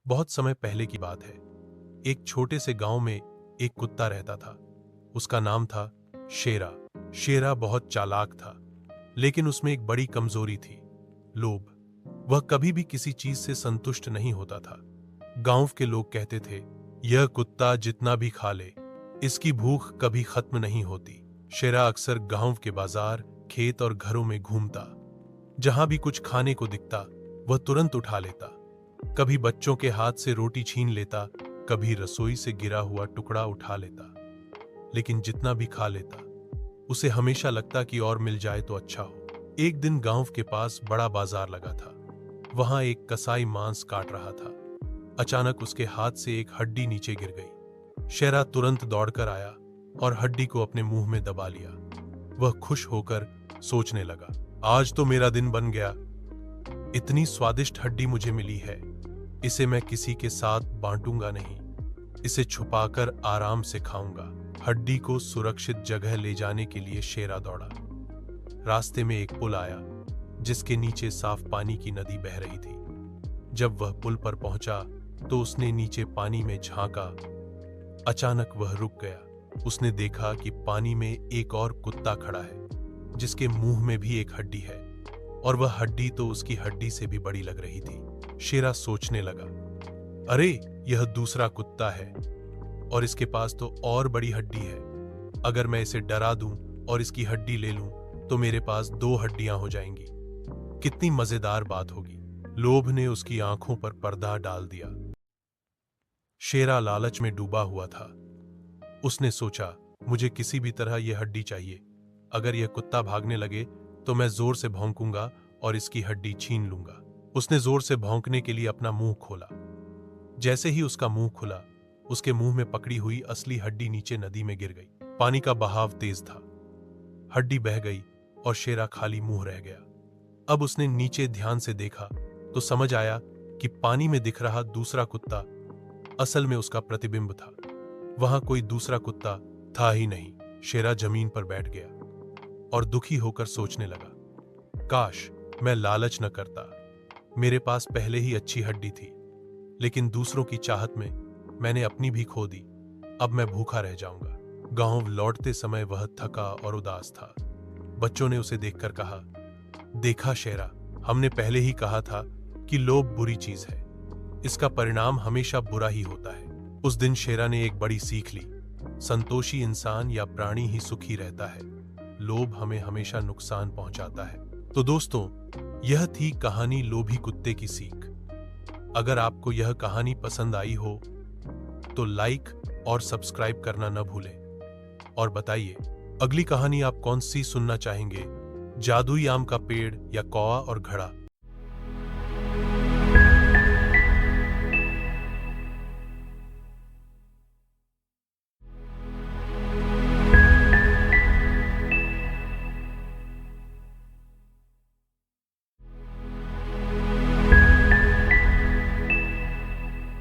बहुत समय पहले की बात है। एक छोटे से गांव में एक कुत्ता रहता था। उसका नाम था शेरा। शेरा बहुत चालाक था, लेकिन उसमें एक बड़ी कमजोरी थी, लोभ। वह कभी भी किसी चीज से संतुष्ट नहीं होता था। गांव के लोग कहते थे, यह कुत्ता जितना भी खा ले, इसकी भूख कभी खत्म नहीं होती। शेरा अक्सर गांव के बाजार, खेत और घरों में घूमता। जहां भी कुछ खाने को दिखता, वह तुरंत उठा लेता। कभी बच्चों के हाथ से रोटी छीन लेता, कभी रसोई से गिरा हुआ टुकड़ा उठा लेता। लेकिन जितना भी खा लेता, उसे हमेशा लगता कि और मिल जाए तो अच्छा हो। एक दिन गांव के पास बड़ा बाजार लगा था। वहां एक कसाई मांस काट रहा था। अचानक उसके हाथ से एक हड्डी नीचे गिर गई। शेरा तुरंत दौड़कर आया और हड्डी को अपने मुंह में दबा लिया। वह खुश होकर सोचने लगा, आज तो मेरा दिन बन गया। इतनी स्वादिष्ट हड्डी मुझे मिली है, इसे मैं किसी के साथ बांटूंगा नहीं, इसे छुपाकर आराम से खाऊंगा। हड्डी को सुरक्षित जगह ले जाने के लिए शेरा दौड़ा। रास्ते में एक पुल आया, जिसके नीचे साफ पानी की नदी बह रही थी। जब वह पुल पर पहुंचा तो उसने नीचे पानी में झांका। अचानक वह रुक गया। उसने देखा कि पानी में एक और कुत्ता खड़ा है, जिसके मुंह में भी एक हड्डी है, और वह हड्डी तो उसकी हड्डी से भी बड़ी लग रही थी। शेरा सोचने लगा, अरे यह दूसरा कुत्ता है और इसके पास तो और बड़ी हड्डी है। अगर मैं इसे डरा दूं और इसकी हड्डी ले लूं तो मेरे पास 2 हड्डियां हो जाएंगी। कितनी मजेदार बात होगी। लोभ ने उसकी आंखों पर पर्दा डाल दिया। शेरा लालच में डूबा हुआ था। उसने सोचा, मुझे किसी भी तरह यह हड्डी चाहिए। अगर यह कुत्ता भागने लगे तो मैं जोर से भौंकूंगा और इसकी हड्डी छीन लूंगा। उसने जोर से भौंकने के लिए अपना मुंह खोला। जैसे ही उसका मुंह खुला, उसके मुंह में पकड़ी हुई असली हड्डी नीचे नदी में गिर गई। पानी का बहाव तेज था। हड्डी बह गई और शेरा खाली मुंह रह गया। अब उसने नीचे ध्यान से देखा तो समझ आया कि पानी में दिख रहा दूसरा कुत्ता असल में उसका प्रतिबिंब था। वहां कोई दूसरा कुत्ता था ही नहीं। शेरा जमीन पर बैठ गया और दुखी होकर सोचने लगा, काश मैं लालच न करता। मेरे पास पहले ही अच्छी हड्डी थी, लेकिन दूसरों की चाहत में मैंने अपनी भी खो दी। अब मैं भूखा रह जाऊंगा। गांव लौटते समय वह थका और उदास था। बच्चों ने उसे देखकर कहा, देखा शेरा, हमने पहले ही कहा था कि लोभ बुरी चीज है। इसका परिणाम हमेशा बुरा ही होता है। उस दिन शेरा ने एक बड़ी सीख ली, संतोषी इंसान या प्राणी ही सुखी रहता है। लोभ हमें हमेशा नुकसान पहुंचाता है। तो दोस्तों, यह थी कहानी लोभी कुत्ते की सीख। अगर आपको यह कहानी पसंद आई हो तो लाइक और सब्सक्राइब करना न भूलें। और बताइए, अगली कहानी आप कौन सी सुनना चाहेंगे? जादुई आम का पेड़ या कौवा और घड़ा?